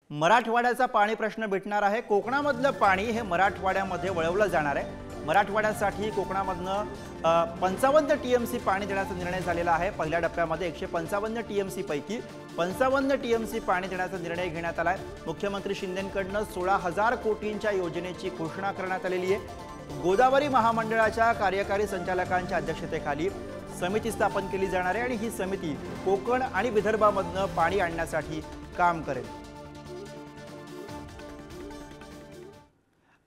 मराठवाड्याचा पाणी प्रश्न भेटणार आहे। कोकणामधलं पाणी हे मराठवाड्यामध्ये वळवलं जाणार आहे। मराठवाड्यासाठी कोकणामधनं 55 टीएमसी पाणी देण्याचा निर्णय झालेला आहे। पहिल्या टप्प्यामध्ये 155 टीएमसी पैकी 55 टीएमसी पाणी देण्याचा निर्णय घेण्यात आलाय। मुख्यमंत्री शिंदेंकडून 16,000 कोटींच्या योजनेची घोषणा करण्यात आलेली आहे। गोदावरी महामंडळाच्या कार्यकारी संचालकांच्या अध्यक्षतेखाली समिती स्थापन केली जाणार आहे आणि ही समिती कोकण आणि विदर्भामधनं पाणी आणण्यासाठी काम करेल।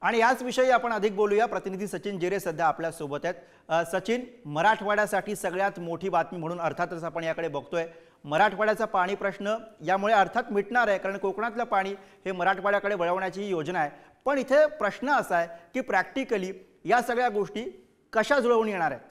आणि याच विषयी आपण अधिक बोलूया। प्रतिनिधी सचिन जेरे सध्या आपल्या सोबत आहेत। सचिन, मराठवाड्यासाठी सगळ्यात मोठी बातमी म्हणून अर्थातच आपण याकडे बघतोय। मराठवाड्याचा पाणी प्रश्न यामुळे अर्थात मिटणार आहे, कारण कोकणातलं पाणी हे मराठवाड्याकडे वळवण्याची योजना आहे। पण इथे प्रश्न असा आहे की प्रॅक्टिकली या सगळ्या गोष्टी कशा जुळवून येणार आहेत?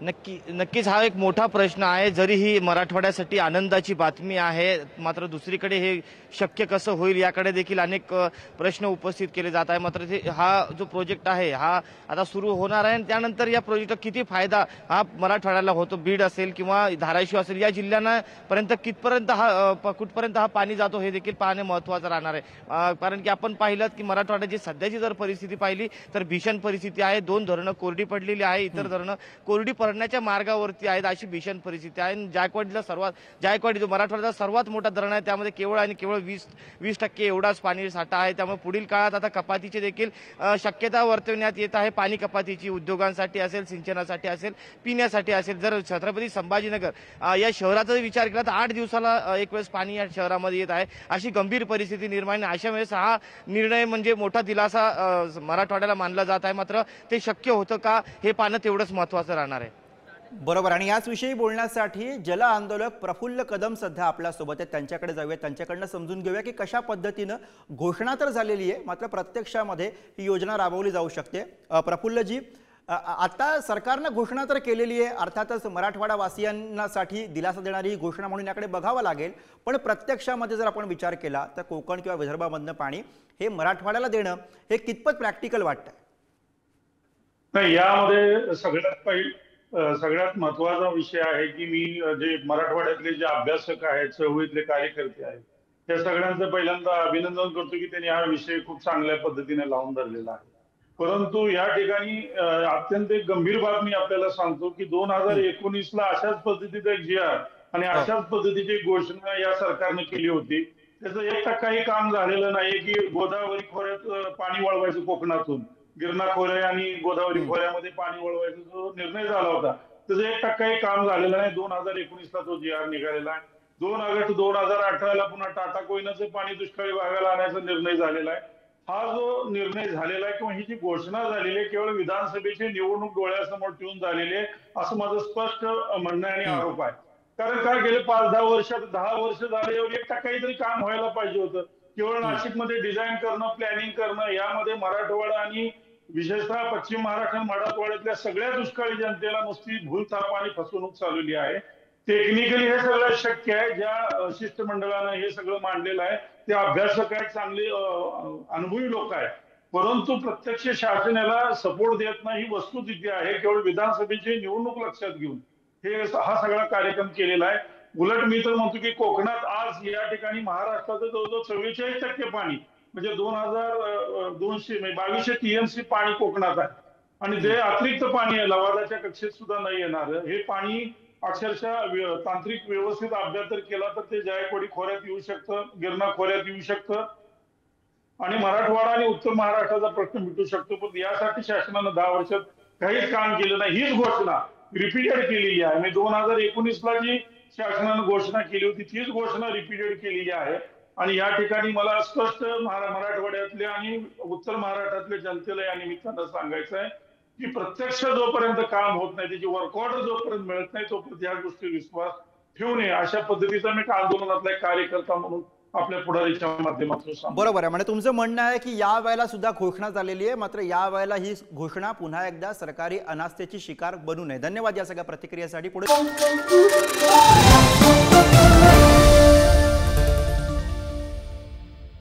नक्कीच हा एक मोठा प्रश्न आहे। जरी ही मराठवाड्यासाठी आनंदाची बातमी आहे, मात्र दुसरीकडे हे शक्य कसं होईल याकडे देखील अनेक प्रश्न उपस्थित केले जात आहे। मात्र हा जो प्रोजेक्ट आहे हा आता सुरू होणार आहे आणि त्यानंतर या प्रोजेक्टचा किती फायदा हा मराठवाड्याला होतो, बीड असेल किंवा धाराशिव असेल या जिल्ह्यांपर्यंत कुठपर्यंत हा पाणी जातो हे देखील पाहणे महत्त्वाचं राहणार आहे। कारण की आपण पाहिलं की मराठवाड्याची सध्याची जर परिस्थिती पाहिली तर भीषण परिस्थिती आहे। 2 धरणं कोरडी पडलेली आहे, इतर धरणं कोरडी पडण्याच्या मार्गावरती आहेत, अशी भीषण परिस्थिती आहे। जायकवाडी जो मराठवाड्याचा सर्वात मोठा धरण आहे त्यामध्ये केवळ आणि केवळ 20% एवढाच पाणी साठा आहे। त्यामुळे पुढील काळात आता कपातीची देखील शक्यता वर्तवण्यात येत आहे। पाणी कपातीची उद्योगांसाठी असेल, सिंचनासाठी असेल, पिण्यासाठी असेल। जर छत्रपती संभाजीनगर या शहराचा विचार केला तर 8 दिवसाला एक वेळेस पाणी या शहरामध्ये येत आहे, अशी गंभीर परिस्थिती निर्माण। अशा वेळेस हा निर्णय म्हणजे मोठा दिलासा मराठवाड्याला मानला जात आहे। मात्र ते शक्य होतं का हे पाहणं तेवढंच महत्त्वाचं राहणार आहे। बरोबर। आणि याच विषयी बोलण्यासाठी जल आंदोलक प्रफुल्ल कदम सध्या आपल्या सोबत आहेत, त्यांच्याकडे जाऊया, त्यांच्याकडनं समजून घेऊया की कशा पद्धतीनं घोषणा तर झालेली आहे मात्र प्रत्यक्षामध्ये ही योजना राबवली जाऊ शकते। प्रफुल्लजी, आता सरकारनं घोषणा तर केलेली आहे, अर्थातच मराठवाडा वासियांसाठी दिलासा देणारी ही घोषणा म्हणून याकडे बघावं लागेल। पण प्रत्यक्षामध्ये जर आपण विचार केला तर कोकण किंवा विदर्भामधनं पाणी हे मराठवाड्याला देणं हे कितपत प्रॅक्टिकल वाटतंय? नाही, यामध्ये सगळ्यात महत्वाचा विषय आहे की मी जे मराठवाड्यातले जे अभ्यासक आहेत, चळवळीतले कार्यकर्ते आहेत, त्या सगळ्यांचं पहिल्यांदा अभिनंदन करतो की त्यांनी हा विषय खूप चांगल्या पद्धतीने लावून धरलेला आहे। परंतु या ठिकाणी अत्यंत एक गंभीर बातमी आपल्याला सांगतो की 2019ला अशाच पद्धतीचा एक जी.आर आणि अशाच पद्धतीची घोषणा या सरकारने केली होती। त्याचं 1%ही काम झालेलं नाही की गोदावरी खोऱ्यात पाणी वळवायचं, कोकणातून गिरणा खोरे आणि गोदावरी खोऱ्यामध्ये पाणी वळवायचा जो निर्णय झाला होता त्याचं 1%ही काम झालेलं नाही। 2019ला तो जी.आर निघालेला आहे। 2 ऑगस्ट 2018ला पुन्हा टाटा कोयनाचं पाणी दुष्काळी भागाला आणायचा निर्णय झालेला आहे। हा जो निर्णय झालेला आहे किंवा ही जी घोषणा झालेली आहे केवळ विधानसभेची निवडणूक डोळ्यासमोर ठेवून झालेली आहे असं माझं स्पष्ट म्हणणं आणि आरोप आहे। कारण काय गेले 5-10 वर्षात 10 वर्ष झाले एवढं 1%ही तरी काम व्हायला पाहिजे होतं। केवळ नाशिकमध्ये डिझाईन करणं, प्लॅनिंग करणं, यामध्ये मराठवाडा आणि विशेषतः पश्चिम महाराष्ट्र आणि मराठवाड्यातल्या सगळ्या दुष्काळी जनतेला नुसती भूलथाप आणि फसवणूक चालवली आहे। टेक्निकली हे सगळं शक्य आहे। ज्या शिष्टमंडळानं हे सगळं मांडलेलं आहे ते अभ्यासक आहेत, चांगले अनुभवी लोक आहेत, परंतु प्रत्यक्ष शासन याला सपोर्ट देत नाही, ही वस्तुस्थिती आहे। केवळ विधानसभेची निवडणूक लक्षात घेऊन हा सगळा कार्यक्रम केलेला आहे। उलट मी तर म्हणतो की कोकणात आज या ठिकाणी महाराष्ट्राचं जवळजवळ 44% पाणी म्हणजे 2200 टीएमसी पाणी कोकणात आहे आणि जे अतिरिक्त पाणी आहे लवादाच्या कक्षेत सुद्धा नाही येणार हे पाणी अक्षरशः तांत्रिक व्यवस्थित अभ्यास जर केला तर ते जायकवाडी खोऱ्यात येऊ शकतं, गिरणा खोऱ्यात येऊ शकतं आणि मराठवाडा आणि उत्तर महाराष्ट्राचा प्रश्न मिटू शकतो। पण यासाठी शासनानं 10 वर्षात काहीच काम केलं नाही। हीच घोषणा रिपीटेड केलेली आहे। 2019ला जी शासनानं घोषणा केली होती तीच घोषणा रिपीटेड केलेली आहे आणि या ठिकाणी मला स्पष्ट मराठवाड्यातल्या आणि उत्तर महाराष्ट्रातल्या जनतेला या निमित्तानं सांगायचं आहे की प्रत्यक्ष जोपर्यंत काम होत नाही, त्याची वर्क ऑर्डर जोपर्यंत मिळत नाही तोपर्यंत या गोष्टी विश्वास ठेवू नये, अशा पद्धतीचा मी आंदोलनातला एक कार्यकर्ता म्हणून आपल्या पुढारीच्या माध्यमातून सांगतो। बरोबर आहे। म्हणजे तुमचं म्हणणं आहे की या वेळेला सुद्धा घोषणा झालेली आहे, मात्र या वेळेला ही घोषणा पुन्हा एकदा सरकारी अनास्थेची शिकार बनू नये। धन्यवाद या सगळ्या प्रतिक्रियेसाठी। पुढे